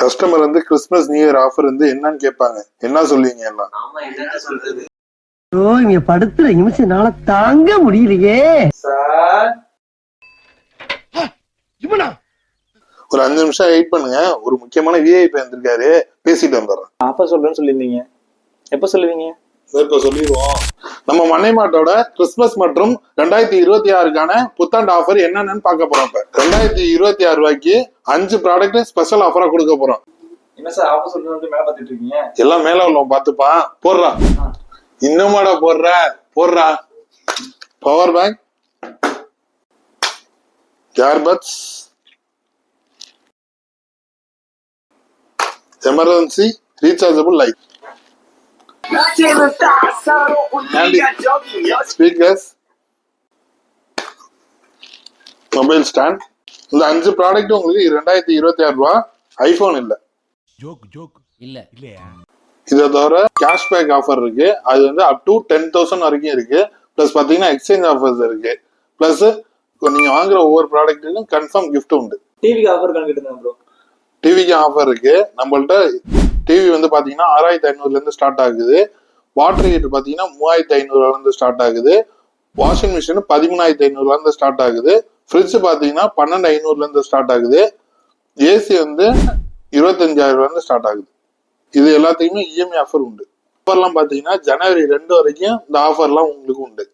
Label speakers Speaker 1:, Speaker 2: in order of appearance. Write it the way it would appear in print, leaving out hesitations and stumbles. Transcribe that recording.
Speaker 1: Customer வந்து Christmas new year offer வந்து என்னன்னு கேட்பாங்க, என்ன சொல்லுவீங்க எல்லாம்?
Speaker 2: இங்க படுத்துற நிமிஷம்னால தாங்க முடியலையே
Speaker 3: சார்.
Speaker 1: ஒரு 5 நிமிஷம் வெயிட் பண்ணுங்க, ஒரு முக்கியமான விஐபி வந்திருக்காரு, பேசிட்டு வந்துடுறேன்.
Speaker 3: ஆஃபர் சொல்றேன்னு சொல்லியிருந்தீங்க, எப்ப சொல்லுவீங்க?
Speaker 1: இப்ப சொல்லிடுவோம். நம்ம மண்ணை மாட்டோட கிறிஸ்துமஸ் மற்றும் 2026க்கான புத்தாண்டு ஆஃபர் என்னன்னு பார்க்க போறோம். இப்ப 2026 ரூபாய்க்கு 5 ப்ராடக்ட் ஸ்பெஷல் ஆஃபரா கொடுக்க போறோம்.
Speaker 3: என்ன சார் ஆஃபர் சொல்றது மேல பாத்துட்டு இருக்கீங்க?
Speaker 1: எல்லாம் மேல உள்ளவன் பாத்துப்பான். போடுறா, இன்னுமாடா போடுறா. Power bank, earbuds, emergency rechargeable light, speakers, mobile stand. இந்த 5 ப்ராடக்ட் உங்களுக்கு 2026 ரூபாய். ஐபோன் இல்ல. இதை தவிர கேஷ்பேக் ஆஃபர் இருக்கு, அது வந்து அப் டு 10,000 வரைக்கும் இருக்கு. பிளஸ் பாத்தீங்கன்னா எக்ஸ்சேஞ்ச் ஆஃபர்ஸ் இருக்கு. பிளஸ் நீங்க வாங்குற ஒவ்வொரு ப்ராடக்ட்டுக்கும் கன்ஃபார்ம் கிஃப்ட் உண்டு.
Speaker 3: டிவிக்கு ஆஃபர் கணக்கிட்டு ப்ரோ.
Speaker 1: டிவிக்கு ஆஃபர் இருக்கு. நம்மள்ட்ட டிவி வந்து பாத்தீங்கன்னா 6,500 இருந்து ஸ்டார்ட் ஆகுது. வாட்டர் ஹீட்டர் பாத்தீங்கன்னா 3,500 இருந்து ஸ்டார்ட் ஆகுது. வாஷிங் மிஷின் 13,500 இருந்து ஸ்டார்ட் ஆகுது. ஃப்ரிட்ஜ் பாத்தீங்கன்னா 12,500 இருந்து ஸ்டார்ட் ஆகுது. ஏசி வந்து 25,000 இருந்து ஸ்டார்ட் ஆகுது. இது எல்லாத்துக்குமே இஎம்ஐ ஆஃபர் உண்டு. ஆஃபர்லாம் பாத்தீங்கன்னா ஜனவரி 2 வரைக்கும் இந்த ஆஃபர்லாம் உங்களுக்கு உண்டு.